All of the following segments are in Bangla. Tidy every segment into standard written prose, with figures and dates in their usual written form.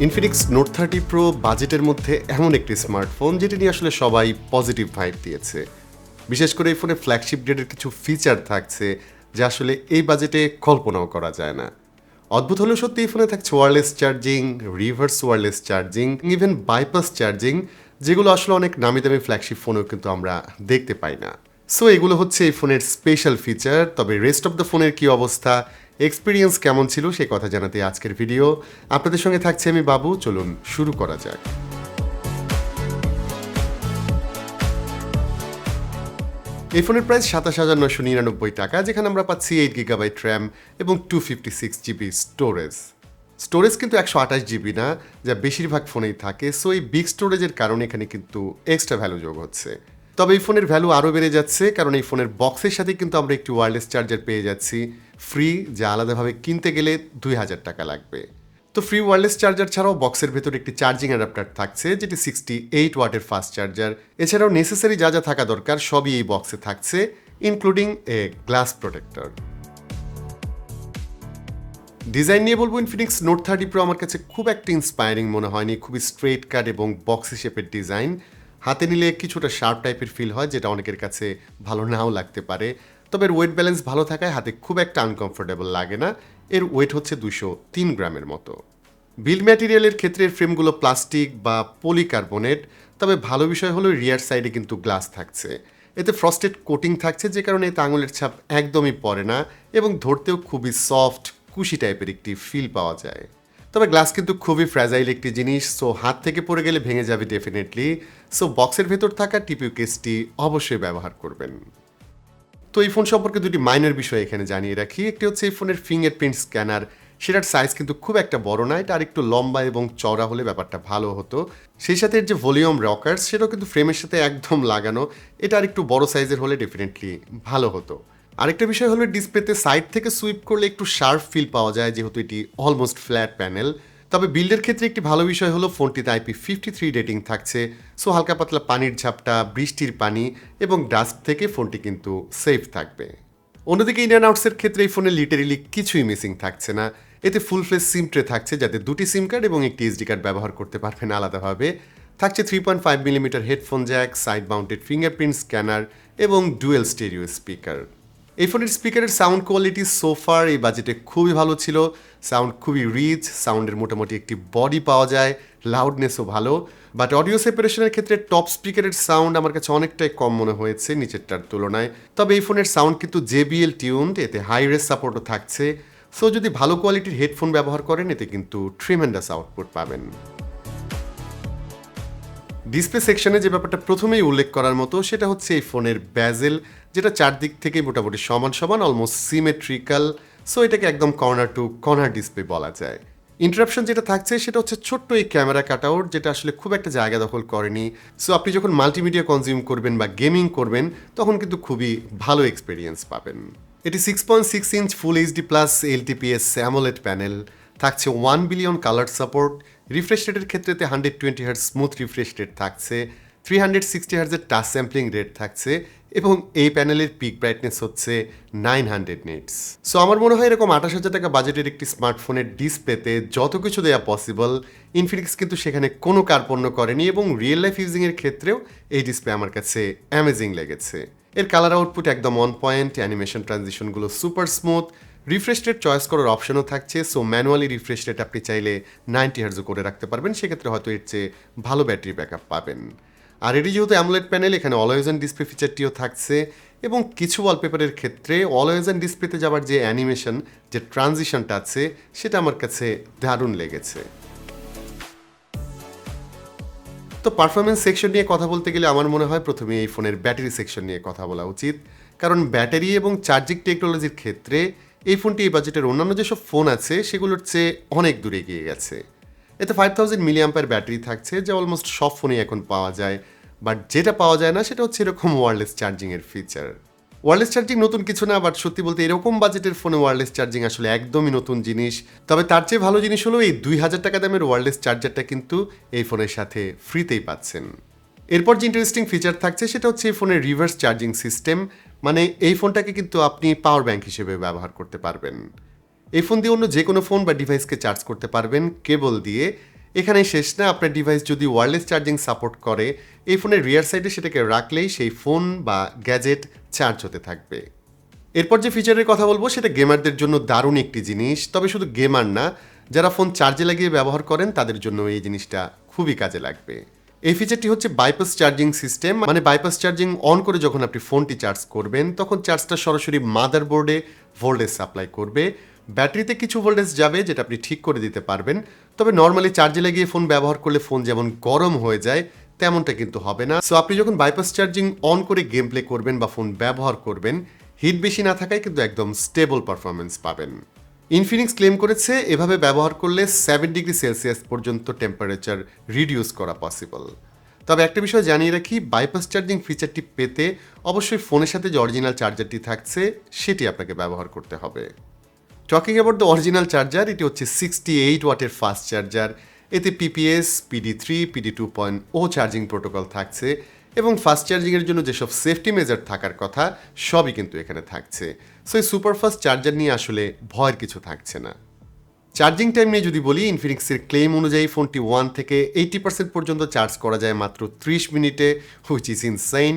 Infinix Note 30 Pro বাজেটের মধ্যে এমন একটি স্মার্টফোন যেটি নিয়ে আসলে সবাই পজিটিভ ভাইব দিয়েছে। বিশেষ করে এই ফোনে ফ্ল্যাগশিপ গ্রেডের কিছু ফিচার থাকছে যা আসলে এই বাজেটে কল্পনাও করা যায় না। অদ্ভুত হলেও সত্যি এই ফোনে থাকছে wireless charging, reverse wireless charging, even bypass charging, যেগুলো আসলে অনেক নামি দামি ফ্ল্যাগশিপ ফোনেও কিন্তু আমরা দেখতে পাই না। সো এগুলো হচ্ছে এই ফোনের স্পেশাল ফিচার। তবে রেস্ট অফ দ্য ফোনের কী অবস্থা, এক্সপিরিয়েন্স কেমন ছিল সে কথা জানাতে আজকের ভিডিও। আপনাদের সঙ্গে থাকছে আমি বাবু, চলুন শুরু করা যাক। এই ফোনের প্রাইস ২৭,৯৯৯ টাকা, যেখানে আমরা পাচ্ছি 8GB র্যাম এবং 256GB স্টোরেজ কিন্তু 128GB না, যা বেশিরভাগ ফোনেই থাকে। সো এই বিগ স্টোরেজের কারণে এখানে কিন্তু এক্সট্রা ভ্যালু যোগ হচ্ছে। তবে এই ফোনের ভ্যালু আরও বেড়ে যাচ্ছে, কারণ এই ফোনের বক্সের সাথে কিন্তু আমরা একটি ওয়্যারলেস চার্জার পেয়ে যাচ্ছি ফ্রি, যা আলাদাভাবে কিনতে গেলে ২,০০০ টাকা লাগবে। তো ফ্রি ওয়্যারলেস চার্জার ছাড়াও বক্সের ভেতর একটি চার্জিং অ্যাডাপ্টার থাকছে, যেটি 68 ওয়াটের ফাস্ট চার্জার। এছাড়াও নেসেসারি যা যা থাকা দরকার সবই এই বক্সে থাকছে, including a glass protector. Design নিয়ে বলবো, ইনফিনিক্স নোট 30 প্রো আমার কাছে খুব একটা ইন্সপায়ারিং মনে হয়নি। খুবই স্ট্রেট কাট এবং বক্সি শেপের ডিজাইন। হাতে নিলে কিছুটা শার্প টাইপের ফিল হয়, যেটা অনেকের কাছে ভালো নাও লাগতে পারে। তবে এর ওয়েট ব্যালেন্স ভালো থাকায় হাতে খুব একটা আনকমফোর্টেবল লাগে না। এর ওয়েট হচ্ছে 203 গ্রামের মতো। বিল্ড ম্যাটেরিয়ালের ক্ষেত্রে ফ্রেমগুলো প্লাস্টিক বা পলিকার্বনেট। তবে ভালো বিষয় হলো রিয়ার সাইডে কিন্তু গ্লাস থাকছে। এতে ফ্রস্টেড কোটিং থাকছে, যে কারণে এতে আঙুলের ছাপ একদমই পড়ে না এবং ধরতেও খুবই সফট কুশি টাইপের একটি ফিল পাওয়া যায়। তবে গ্লাস কিন্তু খুবই ফ্র্যাজাইল একটি জিনিস, সো হাত থেকে পড়ে গেলে ভেঙে যাবে ডেফিনেটলি। সো বক্সের ভেতর থাকা টিপিউ কেসটি অবশ্যই ব্যবহার করবেন। তো এই ফোন সম্পর্কে দুটি মাইনর বিষয় এখানে জানিয়ে রাখি। একটি হচ্ছে এই ফোনের ফিঙ্গারপ্রিন্ট স্ক্যানার, সেটার সাইজ কিন্তু খুব একটা বড় না, এটা আরেকটু লম্বা এবং চওড়া হলে ব্যাপারটা ভালো হতো। সেই সাথে এর যে ভলিউম রকার্স, সেটাও কিন্তু ফ্রেমের সাথে একদম লাগানো, এটা আরেকটু বড় সাইজের হলে ডেফিনেটলি ভালো হতো। আরেকটা বিষয় হলো ডিসপ্লেতে সাইড থেকে সুইপ করলে একটু শার্প ফিল পাওয়া যায়, যেহেতু এটি অলমোস্ট ফ্ল্যাট প্যানেল। তবে বিল্ডের ক্ষেত্রে একটি ভালো বিষয় হলো ফোনটিতে IP53 রেটিং থাকছে। সো হালকা পাতলা পানির ঝাপটা, বৃষ্টির পানি এবং ডাস্ট থেকে ফোনটি কিন্তু সেফ থাকবে। অন্যদিকে ইন অ্যান্ড আউটসের ক্ষেত্রে এই ফোনে লিটারেলি কিছুই মিসিং থাকছে না। এতে ফুল ফ্লেশ সিম ট্রে থাকছে, যাতে দুটি সিম কার্ড এবং একটি SD কার্ড ব্যবহার করতে পারবেন আলাদাভাবে। থাকছে 3.5mm headphone Jack, side mounted fingerprint scanner এবং ডুয়েল স্টেরিও স্পিকার। এই ফোনের স্পিকারের সাউন্ড কোয়ালিটি সোফার এই বাজেটে খুবই ভালো ছিল। সাউন্ড খুবই রিচ, সাউন্ডের মোটামুটি একটি বডি পাওয়া যায়, লাউডনেসও ভালো। বাট অডিও সেপারেশনের ক্ষেত্রে টপ স্পিকারের সাউন্ড আমার কাছে অনেকটাই কম মনে হয়েছে নিচেরটার তুলনায়। তবে এই ফোনের সাউন্ড কিন্তু JBL টিউনড, এতে হাই রেস সাপোর্টও থাকছে। সো যদি ভালো কোয়ালিটির হেডফোন ব্যবহার করেন, এতে কিন্তু ট্রিমেন্ডাস আউটপুট পাবেন। ডিসপ্লে সেকশনে যে ব্যাপারটা প্রথমেই উল্লেখ করার মতো, সেটা হচ্ছে এই ফোনের ব্যাজেল, যেটা চারদিক থেকে মোটামুটি সমান সমান, অলমোস্ট সিমেট্রিক্যাল। সো এটাকে একদম কর্নার টু কর্নার ডিসপ্লে বলা যায়। ইন্টারাপশন যেটা থাকছে সেটা হচ্ছে ছোট্ট এই ক্যামেরা কাটআউট, যেটা আসলে খুব একটা জায়গা দখল করেনি। সো আপনি যখন মাল্টিমিডিয়া কনজিউম করবেন বা গেমিং করবেন, তখন কিন্তু খুবই ভালো এক্সপিরিয়েন্স পাবেন। এটি 6.6 ইঞ্চ ফুল HD+ LTPS অ্যামোলেড প্যানেল, থাকছে 1 বিলিয়ন কালার সাপোর্ট। রিফ্রেশ রেটের ক্ষেত্রে 120Hz স্মুথ রিফ্রেশ রেট থাকছে, 360Hz এর টাচ স্যাম্পলিং রেট থাকছে এবং এই প্যানেলের পিক ব্রাইটনেস হচ্ছে 900 নিটস। সো আমার মনে হয় এরকম 28,000 টাকা বাজেটের একটি স্মার্টফোনের ডিসপ্লেতে যত কিছু দেওয়া পসিবল, ইনফিনিক্স কিন্তু সেখানে কোনো কার্পণ্য করেনি এবং রিয়েল লাইফ ইউজিংয়ের ক্ষেত্রেও এই ডিসপ্লে আমার কাছে অ্যামেজিং লেগেছে। এর কালার আউটপুট একদম অন পয়েন্ট, অ্যানিমেশন ট্রানজিশনগুলো super smooth, refresh rate choice করার অপশনও থাকছে। সো ম্যানুয়ালি রিফ্রেশ রেট আপনি চাইলে 90Hz করে রাখতে পারবেন, সেক্ষেত্রে হয়তো এর চেয়ে ভালো ব্যাটারি ব্যাকআপ পাবেন। আর এটি যেহেতু অ্যামোলেড প্যানেল, এখানে অলওয়েজ অন ডিসপ্লে ফিচারটিও থাকছে এবং কিছু ওয়ালপেপারের ক্ষেত্রে অলওয়েজ অন ডিসপ্লেতে যাবার যে অ্যানিমেশন, যে ট্রানজিশনটা আছে, সেটা আমার কাছে দারুণ লেগেছে। তো পারফরমেন্স সেকশন নিয়ে কথা বলতে গেলে আমার মনে হয় প্রথমে এই ফোনের ব্যাটারি সেকশন নিয়ে কথা বলা উচিত, কারণ ব্যাটারি এবং চার্জিং টেকনোলজির ক্ষেত্রে এই ফোনটি এই বাজেটের অন্যান্য যেসব ফোন আছে সেগুলোর চেয়ে অনেক দূরে এগিয়ে গেছে। এতে 5000 mAh ব্যাটারি থাকছে, যা অলমোস্ট সব ফোনেই এখন পাওয়া যায়। বাট যেটা পাওয়া যায় না সেটা হচ্ছে এরকম ওয়্যারলেস চার্জিংয়ের ফিচার। ওয়্যারলেস চার্জিং নতুন কিছু না, বাট সত্যি বলতে এরকম বাজেটের ফোনে ওয়্যারলেস চার্জিং আসলে একদমই নতুন জিনিস। তবে তার চেয়ে ভালো জিনিস হলো এই 2000 টাকা দামের ওয়্যারলেস চার্জারটা কিন্তু এই ফোনের সাথে ফ্রিতেই পাচ্ছেন। এরপর যে ইন্টারেস্টিং ফিচার থাকছে সেটা হচ্ছে এই ফোনের রিভার্স চার্জিং সিস্টেম, মানে এই ফোনটাকে কিন্তু আপনি পাওয়ার ব্যাংক হিসেবে ব্যবহার করতে পারবেন। এই ফোন দিয়ে অন্য যে কোনো ফোন বা ডিভাইসকে চার্জ করতে পারবেন কেবল দিয়ে, এখানেই শেষ না, আপনার ডিভাইস যদি ওয়্যারলেস চার্জিং সাপোর্ট করে এই ফোনের রিয়ার সাইডে সেটাকে রাখলেই সেই ফোন বা গ্যাজেট চার্জ হতে থাকবে। এরপর যে ফিচারের কথা বলবো সেটা গেমারদের জন্য দারুণ একটি জিনিস, তবে শুধু গেমার না, যারা ফোন চার্জে লাগিয়ে ব্যবহার করেন তাদের জন্য এই জিনিসটা খুবই কাজে লাগবে। এই ফিচারটি হচ্ছে বাইপাস চার্জিং সিস্টেম, মানে বাইপাস চার্জিং অন করে যখন আপনি ফোনটি চার্জ করবেন তখন চার্জটা সরাসরি মাদারবোর্ডে ভোল্টেজ সাপ্লাই করবে। ব্যাটারিতে কিছু ভোল্টেজ যাবে যেটা আপনি ঠিক করে দিতে পারবেন, তবে নর্মালি চার্জে লাগিয়ে ফোন ব্যবহার করলে ফোন যেমন গরম হয়ে যায় তেমনটা কিন্তু হবে না। সো আপনি যখন বাইপাস চার্জিং অন করে গেম প্লে করবেন বা ফোন ব্যবহার করবেন, হিট বেশি না থাকায় কিন্তু একদম স্টেবল পারফরমেন্স পাবেন। ইনফিনিক্স ক্লেম করেছে এভাবে ব্যবহার করলে 7 ডিগ্রি সেলসিয়াস পর্যন্ত টেম্পারেচার রিডিউস করা পসিবল। তবে একটা বিষয় জানিয়ে রাখি, বাইপাস চার্জিং ফিচারটি পেতে অবশ্যই ফোনের সাথে যে অরিজিনাল চার্জারটি থাকছে সেটি আপনাকে ব্যবহার করতে হবে। Talking about the original charger, এটি হচ্ছে 68 ওয়াটের ফাস্ট চার্জার। এতে PPS, PD3, PD 2.0 charging protocol থাকছে এবং ফাস্ট চার্জিংয়ের জন্য যেসব সেফটি মেজার থাকার কথা সবই কিন্তু এখানে থাকছে। সো এই সুপারফাস্ট চার্জার নিয়ে আসলে ভয়ের কিছু থাকছে না। চার্জিং টাইম নিয়ে যদি বলি, ইনফিনিক্সের ক্লেম অনুযায়ী ফোনটি 1 থেকে 80% পর্যন্ত চার্জ করা যায় মাত্র 30 মিনিটে, হুইচ ইজ ইনসেইন।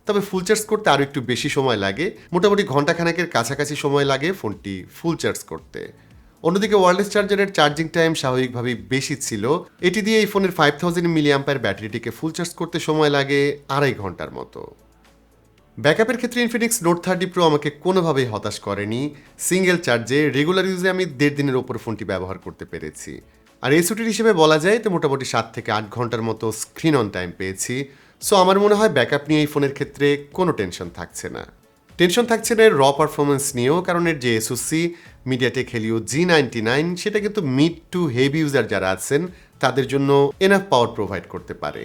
তবে ফুল চার্জ করতে আরও একটু বেশি সময় লাগে, মোটামুটি ঘন্টাখানেকের কাছাকাছি সময় লাগে ফোনটি ফুল চার্জ করতে। অন্যদিকে ওয়্যারলেস চার্জারের চার্জিং টাইম স্বাভাবিকভাবেই বেশি ছিল, এটি দিয়ে এই ফোনের 5000 মিলিঅ্যাম্পিয়ার ব্যাটারিটিকে ফুল চার্জ করতে সময় লাগে 2.5 ঘন্টার মতো। ব্যাকআপের ক্ষেত্রে ইনফিনিক্স নোট 30 প্রো আমাকে কোনোভাবেই হতাশ করেনি। সিঙ্গেল চার্জে রেগুলার ইউজে আমি 1.5 দিনের ওপর ফোনটি ব্যবহার করতে পেরেছি। আর এসওটির হিসেবে বলা যায় তো মোটামুটি 7 থেকে 8 ঘন্টার মতো স্ক্রিন অন টাইম পেয়েছি। সো আমার মনে হয় ব্যাকআপ নিয়ে এই ফোনের ক্ষেত্রে কোনো টেনশন থাকছে না। টেনশন থাকছে না এর র পারফরমেন্স নিয়েও, কারণ এর যে এসওসি মিডিয়াটেক হেলিও G99 সেটা কিন্তু মিড টু হেভি ইউজার যারা আছেন তাদের জন্য এনাফ পাওয়ার প্রোভাইড করতে পারে।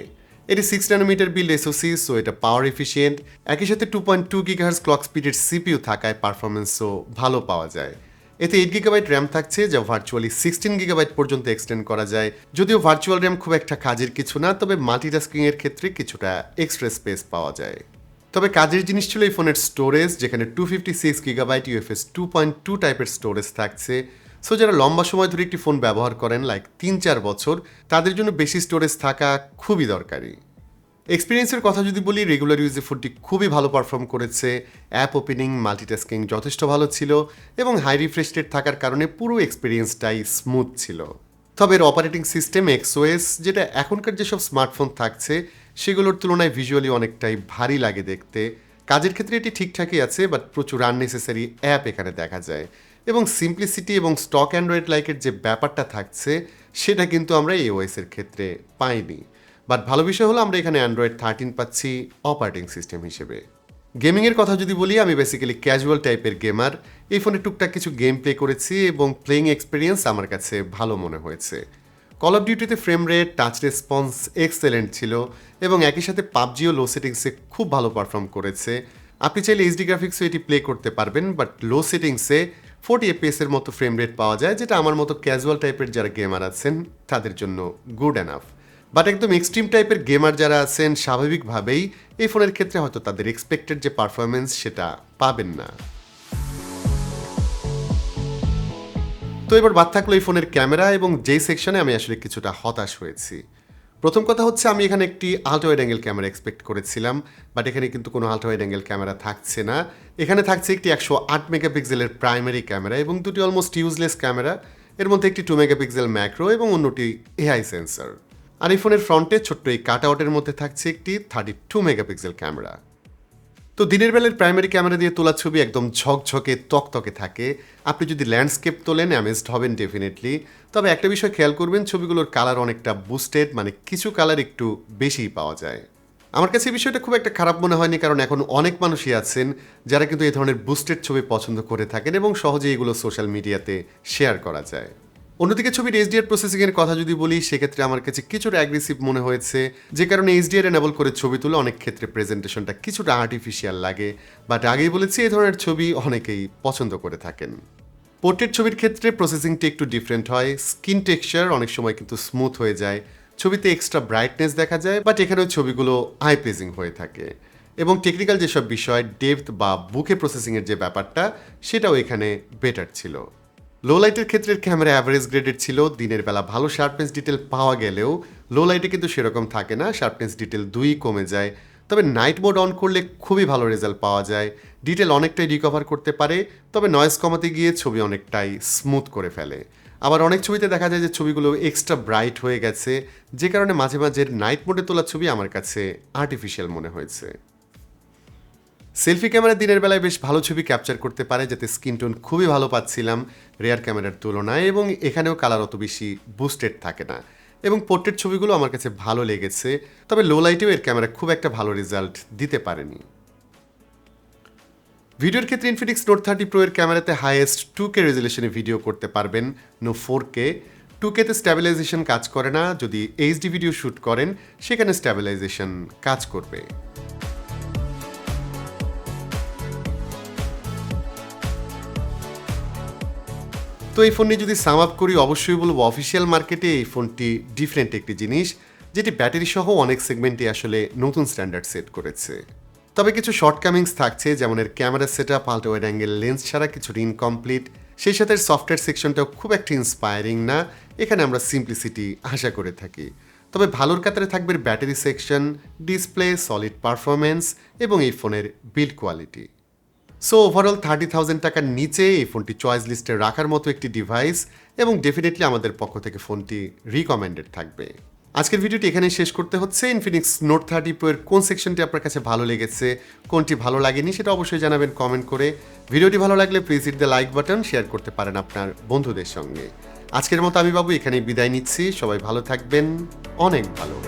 এটি 6 ন্যানোমিটার বিল্ড এসওসি, সো এটা পাওয়ার এফিশিয়েন্ট। একই সাথে 2.2 গিগাহার্জ ক্লক স্পিডের সিপিইউ থাকায় পারফরমেন্সও ভালো পাওয়া যায়। এতে 8 গিগাবাইট র্যাম থাকছে, যা ভার্চুয়ালি 16 গিগাবাইট পর্যন্ত এক্সটেন্ড করা যায়। যদিও ভার্চুয়াল র্যাম খুব একটা কাজের কিছু না, তবে মাল্টিটাস্কিং এর ক্ষেত্রে কিছুটা এক্সট্রা স্পেস পাওয়া যায়। তবে কাজের জিনিস ছিল এই ফোনের স্টোরেজ, যেখানে 256 গিগাবাইট UFS 2.2 টাইপের স্টোরেজ থাকছে। সো যারা লম্বা সময় ধরে একটি ফোন ব্যবহার করেন, লাইক 3-4 বছর, তাদের জন্য বেশি স্টোরেজ থাকা খুবই দরকারি। এক্সপিরিয়েন্সের কথা যদি বলি, রেগুলার ইউজে ফোনটি খুবই ভালো পারফর্ম করেছে। অ্যাপ ওপেনিং, মাল্টিটাস্কিং যথেষ্ট ভালো ছিল এবং হাই রিফ্রেশ রেট থাকার কারণে পুরো এক্সপিরিয়েন্সটাই স্মুথ ছিল। তবে এর অপারেটিং সিস্টেম XOS, যেটা এখনকার যেসব স্মার্টফোন থাকছে সেগুলোর তুলনায় ভিজুয়ালি অনেকটাই ভারী লাগে দেখতে। কাজের ক্ষেত্রে এটি ঠিকঠাকই আছে, বাট প্রচুর আননেসেসারি অ্যাপ এখানে দেখা যায় এবং সিম্পলিসিটি এবং স্টক অ্যান্ড্রয়েড লাইকের যে ব্যাপারটা থাকছে সেটা কিন্তু আমরা iOS এর ক্ষেত্রে পাইনি। বাট ভালো বিষয় হলো আমরা এখানে অ্যান্ড্রয়েড 13 পাচ্ছি অপারেটিং সিস্টেম হিসেবে। গেমিংয়ের কথা যদি বলি, আমি বেসিক্যালি ক্যাজুয়াল টাইপের গেমার। এই ফোনে টুকটাক কিছু গেম প্লে করেছি এবং প্লেইং এক্সপিরিয়েন্স আমার কাছে ভালো মনে হয়েছে। কল অফ ডিউটিতে frame rate, touch response excellent ছিল এবং একই সাথে পাবজিও লো সেটিংসে খুব ভালো পারফর্ম করেছে। আপনি চাইলে এইচডি গ্রাফিক্সও এটি প্লে করতে পারবেন, বাট লো সেটিংসে 40 FPS এর মতো ফ্রেম রেট পাওয়া যায়, যেটা আমার মতো ক্যাজুয়াল টাইপের যারা গেমার আছেন তাদের জন্য গুড এনাফ। বাট একদম এক্সট্রিম টাইপের গেমার যারা আছেন স্বাভাবিকভাবেই এই ফোনের ক্ষেত্রে হয়তো তাদের এক্সপেক্টেড যে পারফরমেন্স সেটা পাবেন না। তো এবার বাদ থাকলো এই ফোনের ক্যামেরা, এবং যেই সেকশনে আমি আসলে কিছুটা হতাশ হয়েছি। প্রথম কথা হচ্ছে, আমি এখানে একটি ultra wide angle camera expect করেছিলাম, বাট এখানে কিন্তু কোনো আল্ট্রা ওয়াইড অ্যাঙ্গেল ক্যামেরা থাকছে না। এখানে থাকছে একটি 108 মেগাপিক্সেলের প্রাইমারি ক্যামেরা এবং দুটি অলমোস্ট ইউজলেস ক্যামেরা। এর মধ্যে একটি 2 মেগাপিক্সেল ম্যাক্রো এবং অন্যটি এআই সেন্সর। আর এই ফোনের ফ্রন্টে ছোট্ট এই কাট আউটের মধ্যে থাকছে একটি 32 মেগাপিক্সেল ক্যামেরা। তো দিনের বেলার প্রাইমারি ক্যামেরা দিয়ে তোলা ছবি একদম ঝকঝকে তকতকে থাকে। আপনি যদি ল্যান্ডস্কেপ তোলেন অ্যামেজড হবেন ডেফিনেটলি। তবে একটা বিষয় খেয়াল করবেন, ছবিগুলোর কালার অনেকটা বুস্টেড, মানে কিছু কালার একটু বেশিই পাওয়া যায়। আমার কাছে এই বিষয়টা খুব একটা খারাপ মনে হয়নি, কারণ এখন অনেক মানুষই আছেন যারা কিন্তু এই ধরনের বুস্টেড ছবি পছন্দ করে থাকেন এবং সহজেই এগুলো সোশ্যাল মিডিয়াতে শেয়ার করা যায়। অন্যদিকে ছবির HDR প্রসেসিংয়ের কথা যদি বলি, সেক্ষেত্রে আমার কাছে কিছুটা অ্যাগ্রেসিভ মনে হয়েছে, যে কারণে HDR এনেবল করে ছবি তুলে অনেক ক্ষেত্রে প্রেজেন্টেশনটা কিছুটা আর্টিফিশিয়াল লাগে। বাট আগেই বলেছি, এই ধরনের ছবি অনেকেই পছন্দ করে থাকেন। পোর্ট্রেট ছবির ক্ষেত্রে প্রসেসিংটি একটু ডিফারেন্ট হয়। স্কিন টেক্সচার অনেক সময় কিন্তু স্মুথ হয়ে যায়, ছবিতে এক্সট্রা ব্রাইটনেস দেখা যায়, বাট এখানেও ছবিগুলো আই প্লেজিং হয়ে থাকে। এবং টেকনিক্যাল যেসব বিষয়, ডেপথ বা বুকে প্রসেসিংয়ের যে ব্যাপারটা, সেটাও এখানে বেটার ছিল। লো লাইটের ক্ষেত্রে ক্যামেরা অ্যাভারেজ গ্রেডের ছিল, দিনের বেলা ভালো শার্পনেস ডিটেল পাওয়া গেলেও লো লাইটে কিন্তু সেরকম থাকে না, শার্পনেস ডিটেল 2 কমে যায়। তবে নাইট মোড অন করলে খুবই ভালো রেজাল্ট পাওয়া যায়, ডিটেল অনেকটাই রিকভার করতে পারে, তবে নয়েজ কমাতে গিয়ে ছবি অনেকটাই স্মুথ করে ফেলে। আবার অনেক ছবিতে দেখা যায় যে ছবিগুলো এক্সট্রা ব্রাইট হয়ে গেছে, যে কারণে মাঝে মাঝে নাইট মোডে তোলা ছবি আমার কাছে আর্টিফিশিয়াল মনে হয়েছে। সেলফি ক্যামেরা দিনের বেলায় বেশ ভালো ছবি ক্যাপচার করতে পারে, যাতে স্কিন টোন খুবই ভালো পাচ্ছিলাম রেয়ার ক্যামেরার তুলনায়, এবং এখানেও কালার অত বেশি বুস্টেড থাকে না, এবং পোর্ট্রেট ছবিগুলো আমার কাছে ভালো লেগেছে। তবে লো লাইটেও এর ক্যামেরা খুব একটা ভালো রেজাল্ট দিতে পারেনি। ভিডিওর ক্ষেত্রে ইনফিনিক্স নোট 30 প্রো এর ক্যামেরাতে হাইয়েস্ট 2K রেজলিউশনে ভিডিও করতে পারবেন, নো 4K। 2K তে স্ট্যাবিলাইজেশন কাজ করে না, যদি এইচডি ভিডিও শ্যুট করেন সেখানে স্ট্যাবিলাইজেশন কাজ করবে। তো এই ফোন নিয়ে যদি সাম আপ করি, অবশ্যই বলবো অফিসিয়াল মার্কেটে এই ফোনটি ডিফারেন্ট একটি জিনিস, যেটি ব্যাটারি সহ অনেক সেগমেন্টে আসলে নতুন স্ট্যান্ডার্ড সেট করেছে। তবে কিছু শর্টকামিংস থাকছে, যেমন এর camera set up ultra wide angle lens ছাড়া কিছুটা ইনকমপ্লিট, সেই সাথে সফটওয়্যার সেকশনটাও খুব একটা ইন্সপায়ারিং না, এখানে আমরা সিম্পলিসিটি আশা করে থাকি। তবে ভালোর কাতারে থাকবে battery section, display, solid performance এবং এই ফোনের বিল্ড কোয়ালিটি। সো ওভারঅল 30,000 টাকার নিচে এই ফোনটি চয়েস লিস্টে রাখার মতো একটি ডিভাইস, এবং ডেফিনেটলি আমাদের পক্ষ থেকে ফোনটি রিকমেন্ডেড থাকবে। আজকের ভিডিওটি এখানেই শেষ করতে হচ্ছে। ইনফিনিক্স নোট 30 প্রো এর কোন সেকশনটি আপনার কাছে ভালো লেগেছে, কোনটি ভালো লাগেনি সেটা অবশ্যই জানাবেন কমেন্ট করে। ভিডিওটি ভালো লাগলে please hit the like button, share করতে পারেন আপনার বন্ধুদের সঙ্গে। আজকের মতো আমি বাবু এখানেই বিদায় নিচ্ছি, সবাই ভালো থাকবেন, অনেক ভালো।